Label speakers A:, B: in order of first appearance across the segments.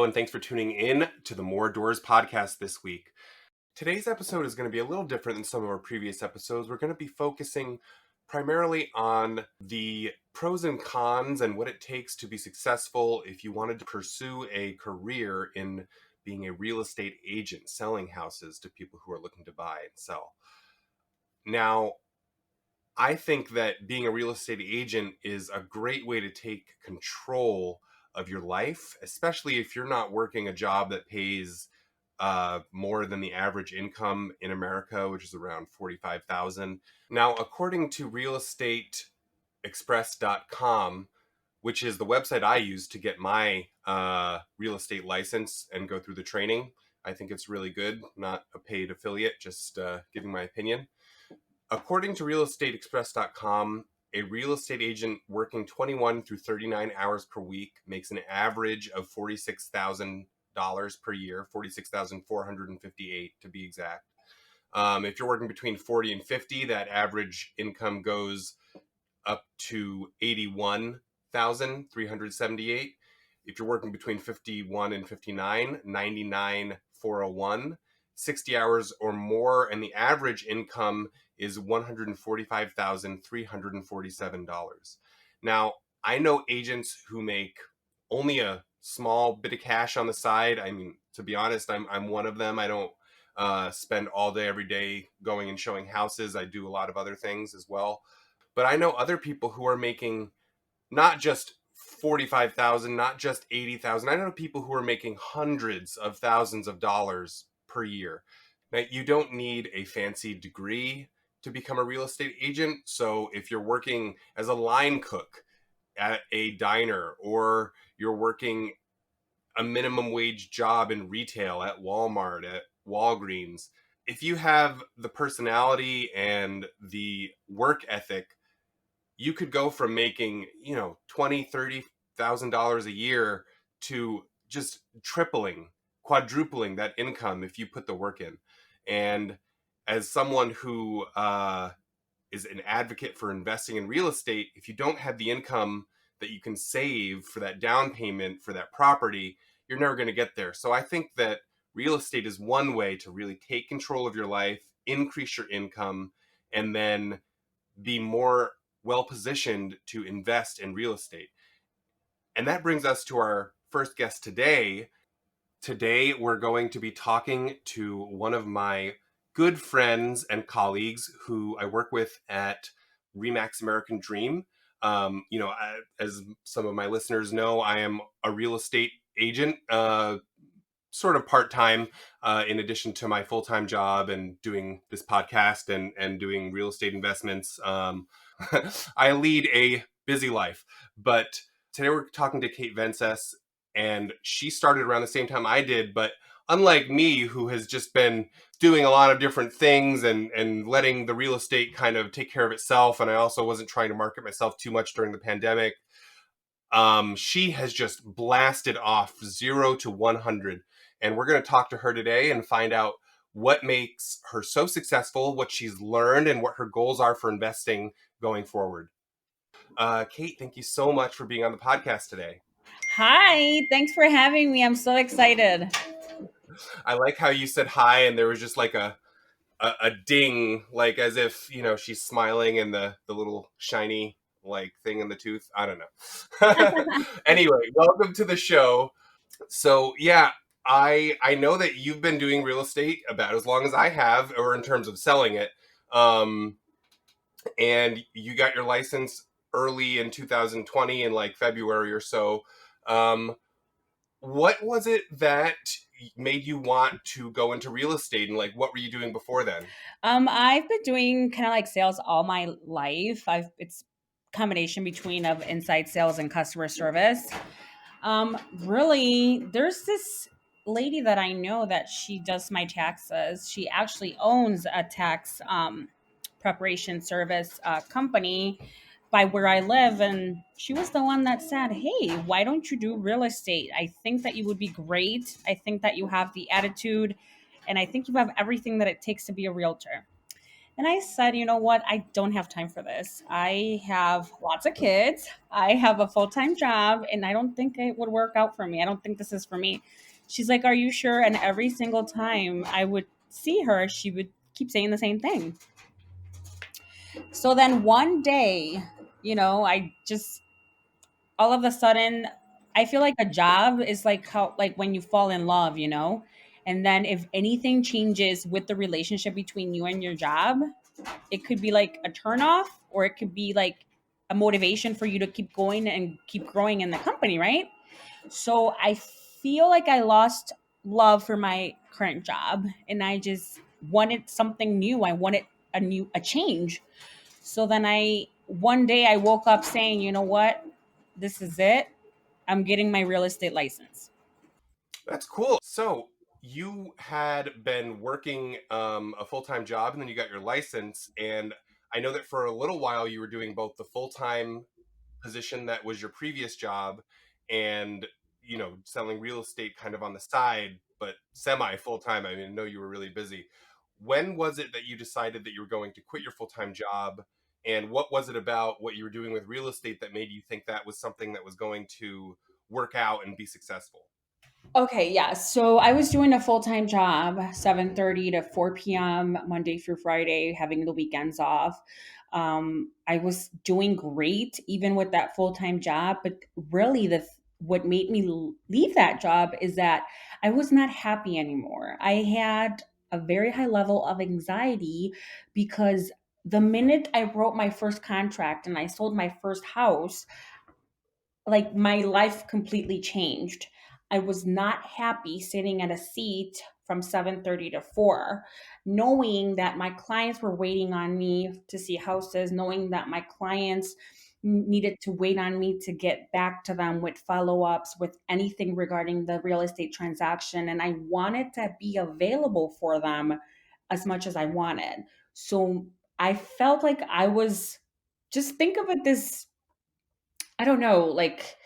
A: and thanks for tuning in to the More Doors podcast this week. Today's episode is going to be a little different than some of our previous episodes. We're going to be focusing primarily on the pros and cons and what it takes to be successful if you wanted to pursue a career in being a real estate agent, selling houses to people who are looking to buy and sell. Now, I think that being a real estate agent is a great way to take control of your life, especially if you're not working a job that pays more than the average income in America, which is around $45,000. Now, according to realestateexpress.com, which is the website I use to get my real estate license and go through the training, I think it's really good. Not a paid affiliate, just giving my opinion. According to realestateexpress.com, a real estate agent working 21 through 39 hours per week makes an average of $46,000 per year, $46,458 to be exact. If you're working between 40 and 50, that average income goes up to $81,378. If you're working between 51 and 59, $99,401. 60 hours or more, and the average income is $145,347. Now, I know agents who make only a small bit of cash on the side. I mean, to be honest, I'm one of them. I don't spend all day, every day going and showing houses. I do a lot of other things as well. But I know other people who are making not just 45,000, not just 80,000. I know people who are making hundreds of thousands of dollars per year. Now, you don't need a fancy degree to become a real estate agent. So if you're working as a line cook at a diner, or you're working a minimum wage job in retail at Walmart, at Walgreens, if you have the personality and the work ethic, you could go from making, $20,000, $30,000 a year to just tripling, quadrupling that income if you put the work in. And as someone who is an advocate for investing in real estate, if you don't have the income that you can save for that down payment for that property, you're never going to get there. So I think that real estate is one way to really take control of your life, increase your income, and then be more well-positioned to invest in real estate. And that brings us to our first guest today. Today, we're going to be talking to one of my good friends and colleagues who I work with at RE/MAX American Dream. As some of my listeners know, I am a real estate agent, sort of part-time, in addition to my full-time job and doing this podcast and doing real estate investments. I lead a busy life, but today we're talking to Kate Vences, and she started around the same time I did, but unlike me, who has just been doing a lot of different things and letting the real estate kind of take care of itself, and I also wasn't trying to market myself too much during the pandemic, she has just blasted off 0 to 100. And we're going to talk to her today and find out what makes her so successful, what she's learned, and what her goals are for investing going forward. Kate, thank you so much for being on the podcast today.
B: Hi, thanks for having me. I'm so excited.
A: I like how you said hi and there was just like a ding, like as if, she's smiling and the little shiny like thing in the tooth. I don't know. Anyway, welcome to the show. So yeah, I know that you've been doing real estate about as long as I have, or in terms of selling it. And you got your license early in 2020 in like February or so. What was it that made you want to go into real estate, and like what were you doing before then?
B: I've been doing kind of like sales all my life. It's combination between of inside sales and customer service. Really, there's this lady that I know that she does my taxes. She actually owns a tax preparation service company by where I live. And she was the one that said, "Hey, why don't you do real estate? I think that you would be great. I think that you have the attitude, and I think you have everything that it takes to be a realtor." And I said, you know what? I don't have time for this. I have lots of kids. I have a full time job, and I don't think it would work out for me. I don't think this is for me. She's like, are you sure? And every single time I would see her, she would keep saying the same thing. So then one day, I just all of a sudden, I feel like a job is like how, like when you fall in love, and then if anything changes with the relationship between you and your job, it could be like a turnoff, or it could be like a motivation for you to keep going and keep growing in the company, right? So I feel like I lost love for my current job, and I just wanted something new. I wanted a change. So then one day I woke up saying, you know what? This is it. I'm getting my real estate license.
A: That's cool. So you had been working a full time job, and then you got your license. And I know that for a little while you were doing both the full time position that was your previous job and, selling real estate kind of on the side, but semi full time. I mean, I know you were really busy. When was it that you decided that you were going to quit your full time job? And what was it about what you were doing with real estate that made you think that was something that was going to work out and be successful?
B: Okay, yeah. So I was doing a full-time job, 7:30 to 4 p.m. Monday through Friday, having the weekends off. I was doing great even with that full-time job, but really what made me leave that job is that I was not happy anymore. I had a very high level of anxiety because the minute I wrote my first contract and I sold my first house, like my life completely changed. I was not happy sitting at a seat from 7:30 to 4, knowing that my clients were waiting on me to see houses, knowing that my clients needed to wait on me to get back to them with follow-ups with anything regarding the real estate transaction, and I wanted to be available for them as much as I wanted. So I felt like I was, just think of it this, I don't know, like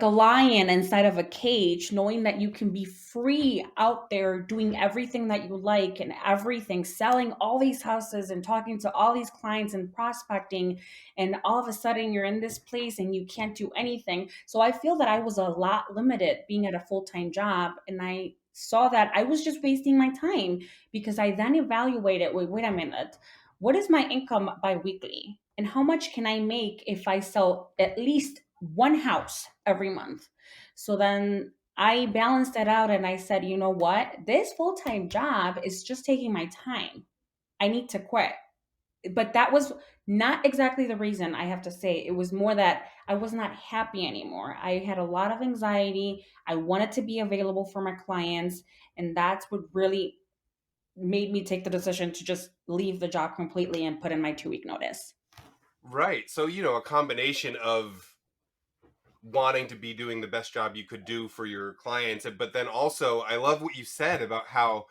B: a lion inside of a cage, knowing that you can be free out there doing everything that you like and everything, selling all these houses and talking to all these clients and prospecting, and all of a sudden you're in this place and you can't do anything. So I feel that I was a lot limited being at a full-time job, and I saw that I was just wasting my time because I then evaluated, wait a minute, what is my income biweekly? And how much can I make if I sell at least one house every month? So then I balanced that out and I said, you know what? This full time job is just taking my time. I need to quit. But that was not exactly the reason, I have to say. It was more that I was not happy anymore. I had a lot of anxiety. I wanted to be available for my clients. And that's what really made me take the decision to just leave the job completely and put in my 2 week notice.
A: Right. So, a combination of wanting to be doing the best job you could do for your clients, but then also I love what you said about how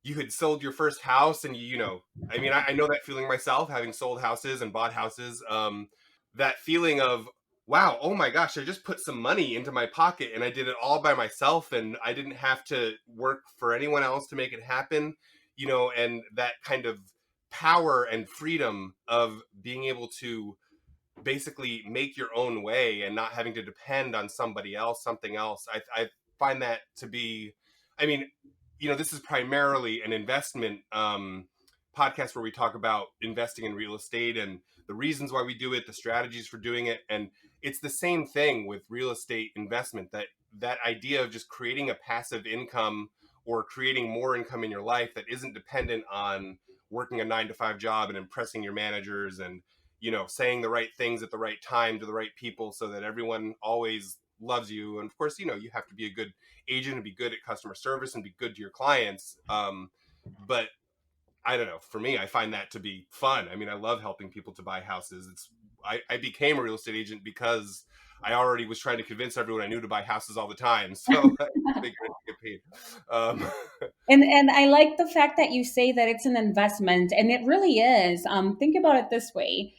A: you had sold your first house, and I mean, I know that feeling myself, having sold houses and bought houses. That feeling of, wow, oh my gosh, I just put some money into my pocket and I did it all by myself, and I didn't have to work for anyone else to make it happen. And that kind of power and freedom of being able to basically make your own way and not having to depend on somebody else, something else. I find that to be, I mean, this is primarily an investment podcast where we talk about investing in real estate and the reasons why we do it, the strategies for doing it. And it's the same thing with real estate investment, that idea of just creating a passive income or creating more income in your life that isn't dependent on working a 9 to 5 job and impressing your managers and saying the right things at the right time to the right people so that everyone always loves you. And of course, you have to be a good agent and be good at customer service and be good to your clients. But I don't know. For me, I find that to be fun. I mean, I love helping people to buy houses. I became a real estate agent because I already was trying to convince everyone I knew to buy houses all the time. So I figured I could get paid. Um,
B: And I like the fact that you say that it's an investment, and it really is. Think about it this way: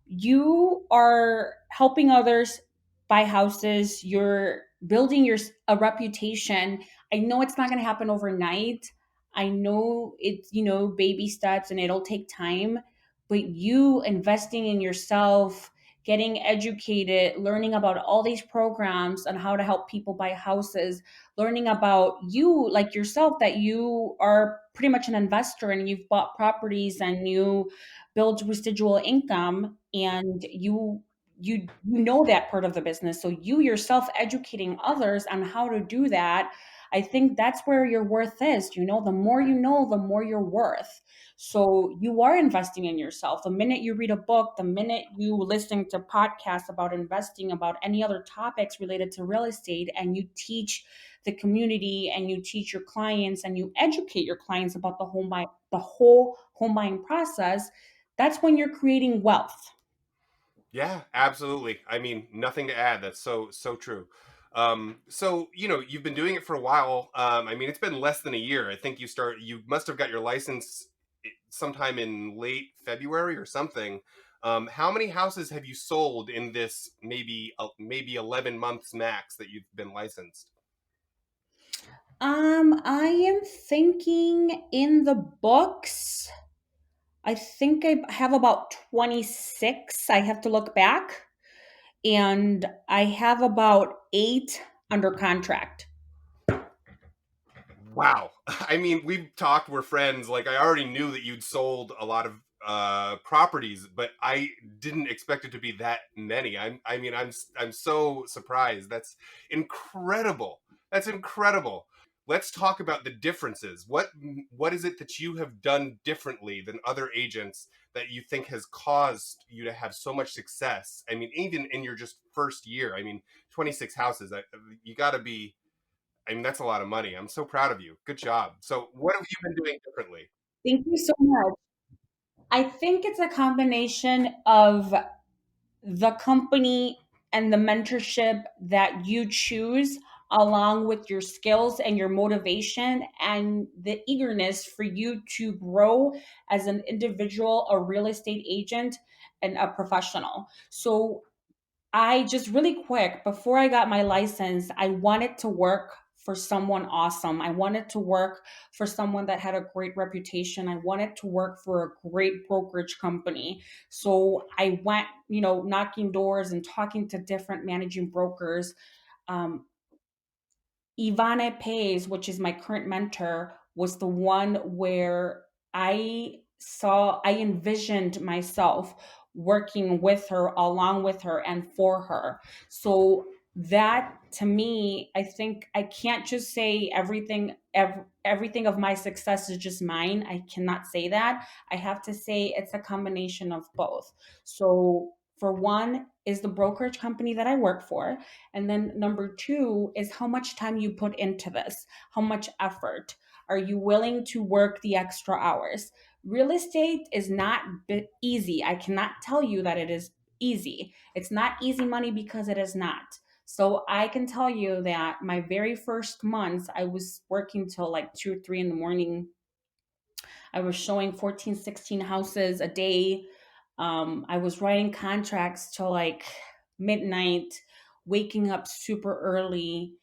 B: you are helping others buy houses. You're building a reputation. I know it's not going to happen overnight. I know it's, baby steps and it'll take time, but you investing in yourself, getting educated, learning about all these programs on how to help people buy houses, learning about you, like yourself, that you are pretty much an investor and you've bought properties and you build residual income, and you know that part of the business. So you yourself educating others on how to do that, I think that's where your worth is. The more you know, the more you're worth. So you are investing in yourself. The minute you read a book, the minute you listen to podcasts about investing, about any other topics related to real estate, and you teach the community and you teach your clients and you educate your clients about the whole home buying process, that's when you're creating wealth.
A: Yeah, absolutely. I mean, nothing to add. That's so true. So you've been doing it for a while. I mean, it's been less than a year. I think you must have got your license sometime in late February or something. How many houses have you sold in this maybe 11 months max that you've been licensed?
B: I am thinking in the books. I think I have about 26. I have to look back. And I have about 8 under contract.
A: Wow. I mean, we've talked, we're friends. Like, I already knew that you'd sold a lot of properties, but I didn't expect it to be that many. I'm so surprised. That's incredible. That's incredible. Let's talk about the differences. What is it that you have done differently than other agents that you think has caused you to have so much success? I mean, even in your just first year. I mean, 26 houses. You got to be, I mean, that's a lot of money. I'm so proud of you. Good job. So, what have you been doing differently?
B: Thank you so much. I think it's a combination of the company and the mentorship that you choose, along with your skills and your motivation and the eagerness for you to grow as an individual, a real estate agent, and a professional. So I just really quick, before I got my license, I wanted to work for someone awesome. I wanted to work for someone that had a great reputation. I wanted to work for a great brokerage company. So I went, knocking doors and talking to different managing brokers. Um, Ivana Pays, which is my current mentor, was the one where I envisioned myself working with her, along with her, and for her. So that to me, I think I can't just say everything of my success is just mine. I cannot say that. I have to say it's a combination of both. So for one is the brokerage company that I work for, and then number two is how much time you put into this, how much effort. Are you willing to work the extra hours? Real estate is not easy. I cannot tell you that it is easy. It's not easy money because it is not. So I can tell you that my very first months, I was working till like 2 or 3 in the morning. I was showing 14, 16 houses a day. I was writing contracts till like midnight, waking up super early.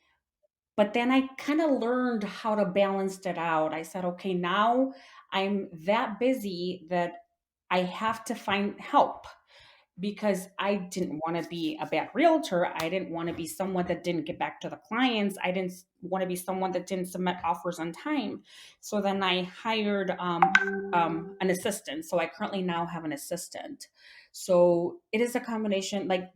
B: But then I kind of learned how to balance it out. I said, okay, now I'm that busy that I have to find help, because I didn't want to be a bad realtor. I didn't want to be someone that didn't get back to the clients. I didn't want to be someone that didn't submit offers on time. So then I hired an assistant. So I currently now have an assistant. So it is a combination. Like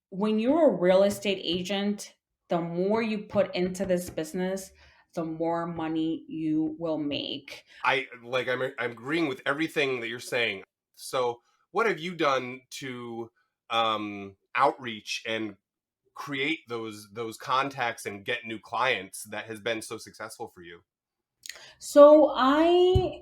B: when you're a real estate agent, the more you put into this business, the more money you will make.
A: I'm agreeing with everything that you're saying. So, what have you done to outreach and create those contacts and get new clients that has been so successful for you?
B: So I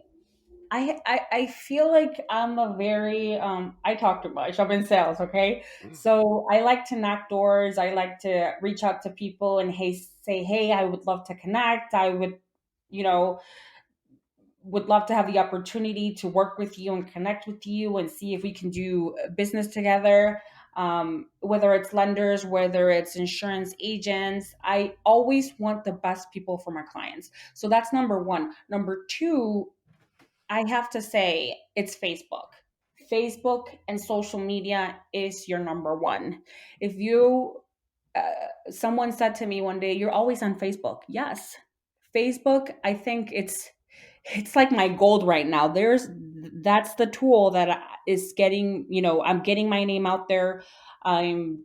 B: feel like I'm a very I talk too much. I'm in sales, okay? So I like to knock doors. I like to reach out to people and say, hey, I would love to connect. I you know, would love to have the opportunity to work with you and connect with you and see if we can do business together. whether it's lenders, whether it's insurance agents. I always want the best people for my clients. So that's number one. Number two, I have to say it's Facebook. Facebook and social media is your number one. If you, someone said to me one day, "You're always on Facebook." Yes, Facebook. I think it's like my gold right now. That's the tool that is getting, I'm getting my name out there. I'm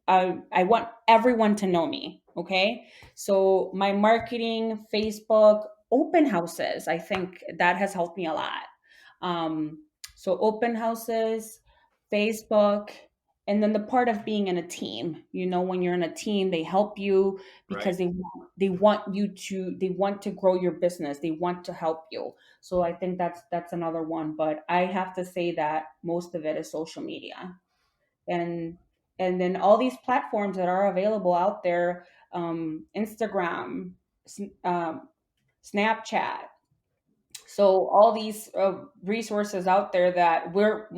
B: I want everyone to know me. Okay. So my marketing, Facebook, open houses, I think that has helped me a lot. So open houses, Facebook, and then the part of being in a team. When you're in a team, they help you
A: Right.
B: because they want to grow your business. They want to help you. So I think that's another one. But I have to say that most of it is social media, and then all these platforms that are available out there, Instagram, um, Snapchat. So all these resources out there that we're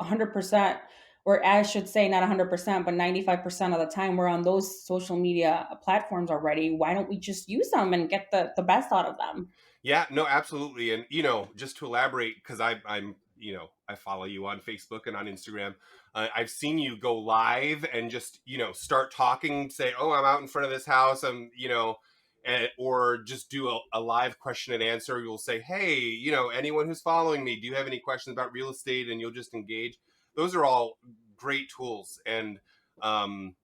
B: 100%, or I should say not 100%, but 95% of the time we're on those social media platforms already. Why don't we just use them and get the best out of them?
A: Yeah, no, absolutely. And just to elaborate, because I'm I follow you on Facebook and on Instagram. I've seen you go live and just start talking, say, "Oh, I'm out in front of this house," or just do a live question and answer. You'll say, "Hey, anyone who's following me, do you have any questions about real estate?" And you'll just engage. Those are all great tools, and um,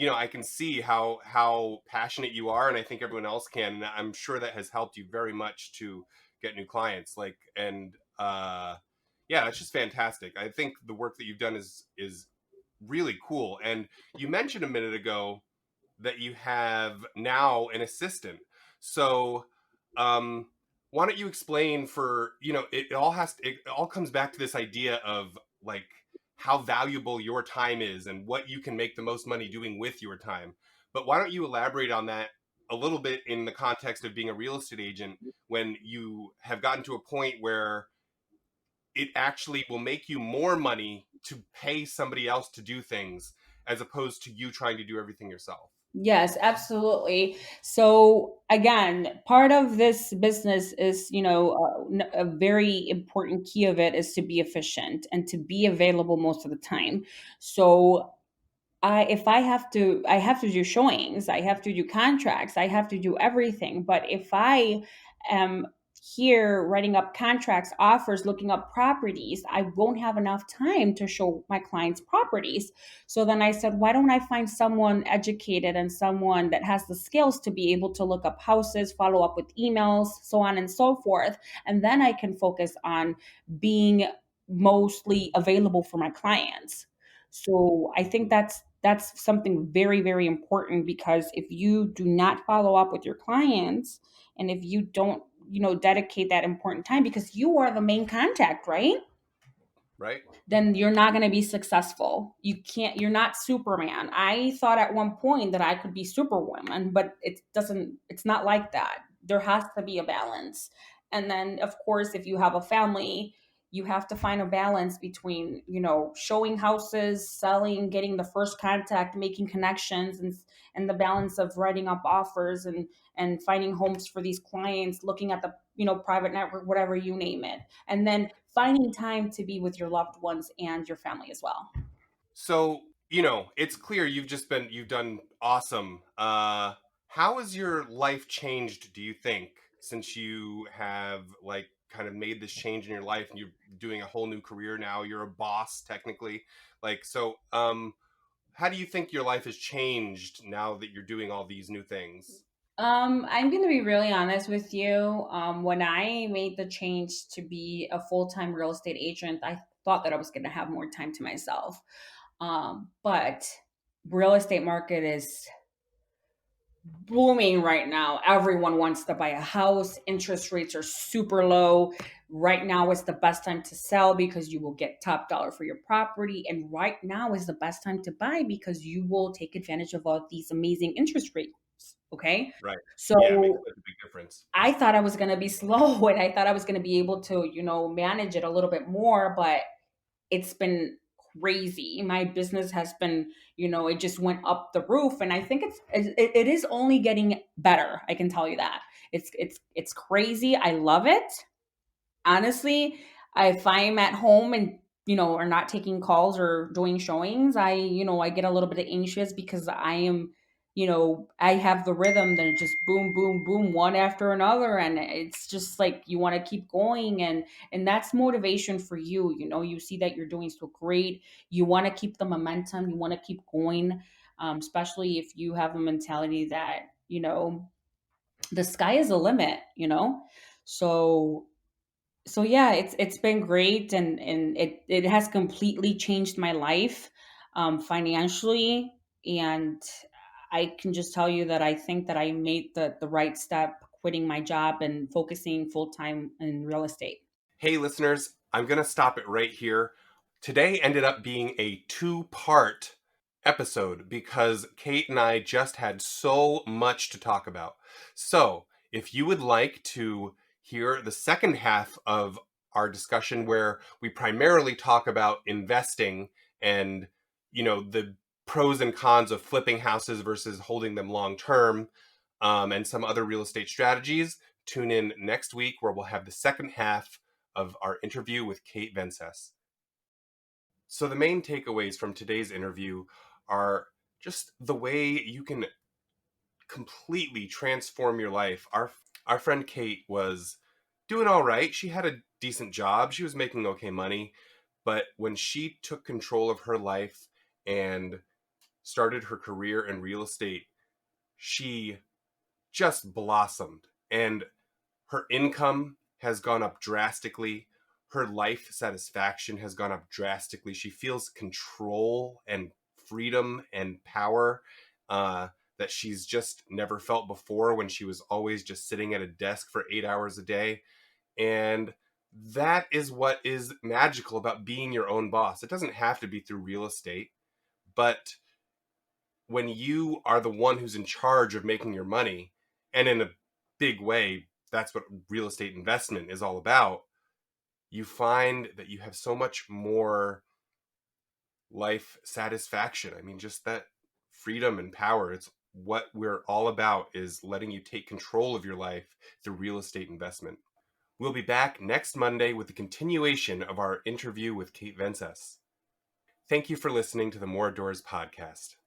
A: I can see how passionate you are, and I think everyone else can. And I'm sure that has helped you very much to get new clients. Yeah, that's just fantastic. I think the work that you've done is really cool. And you mentioned a minute ago that you have now an assistant. So, um, why don't you explain for it all comes back to this idea of like how valuable your time is and what you can make the most money doing with your time. But why don't you elaborate on that a little bit in the context of being a real estate agent when you have gotten to a point where it actually will make you more money to pay somebody else to do things as opposed to you trying to do everything yourself.
B: Yes, absolutely. So again, part of this business is, a very important key of it is to be efficient and to be available most of the time. So I have to do showings, I have to do contracts, I have to do everything. But if I am here writing up contracts, offers, looking up properties, I won't have enough time to show my clients properties. So then I said, why don't I find someone educated and someone that has the skills to be able to look up houses, follow up with emails, so on and so forth. And then I can focus on being mostly available for my clients. So I think that's something very, very important, because if you do not follow up with your clients, and if you don't, dedicate that important time, because you are the main contact, right?
A: Right.
B: Then you're not going to be successful. You're not Superman. I thought at one point that I could be Superwoman, but it's not like that. There has to be a balance. And then, of course, if you have a family, you have to find a balance between, showing houses, selling, getting the first contact, making connections, and the balance of writing up offers, and finding homes for these clients, looking at the, private network, whatever you name it. And then finding time to be with your loved ones and your family as well.
A: So, it's clear you've done awesome. How has your life changed, do you think, since you have like kind of made this change in your life and you're doing a whole new career now? You're a boss technically. How do you think your life has changed now that you're doing all these new things?
B: I'm going to be really honest with you. When I made the change to be a full time real estate agent, I thought that I was going to have more time to myself. But real estate market is booming right now. Everyone wants to buy a house. Interest rates are super low. Right now is the best time to sell because you will get top dollar for your property. And right now is the best time to buy because you will take advantage of all these amazing interest rates. Okay.
A: Right. Yeah, it makes
B: So
A: such a big difference.
B: I thought I was going to be slow and I thought I was going to be able to, manage it a little bit more, but it's been crazy. My business has been, it just went up the roof, and I think it is only getting better. I can tell you that. It's crazy. I love it. Honestly, if I'm at home and are not taking calls or doing showings, I get a little bit anxious because I am, I have the rhythm that it just boom, boom, boom, one after another, and it's just like you want to keep going, and that's motivation for you. You see that you're doing so great, you want to keep the momentum, you want to keep going, especially if you have a mentality that the sky is the limit. So yeah, it's been great, and it has completely changed my life, financially. And I can just tell you that I think that I made the right step, quitting my job and focusing full time in real estate.
A: Hey, listeners, I'm going to stop it right here. Today ended up being a two-part episode because Kate and I just had so much to talk about. So, if you would like to hear the second half of our discussion, where we primarily talk about investing and, the pros and cons of flipping houses versus holding them long term, and some other real estate strategies, tune in next week where we'll have the second half of our interview with Kate Vences. So, the main takeaways from today's interview are just the way you can completely transform your life. Our friend Kate was doing all right. She had a decent job, she was making okay money. But when she took control of her life and started her career in real estate, she just blossomed. And her income has gone up drastically. Her life satisfaction has gone up drastically. She feels control and freedom and power, that she's just never felt before when she was always just sitting at a desk for 8 hours a day. And that is what is magical about being your own boss. It doesn't have to be through real estate, but when you are the one who's in charge of making your money, and in a big way, that's what real estate investment is all about, you find that you have so much more life satisfaction. I mean, just that freedom and power. It's what we're all about, is letting you take control of your life through real estate investment. We'll be back next Monday with the continuation of our interview with Kate Vences. Thank you for listening to the More Doors podcast.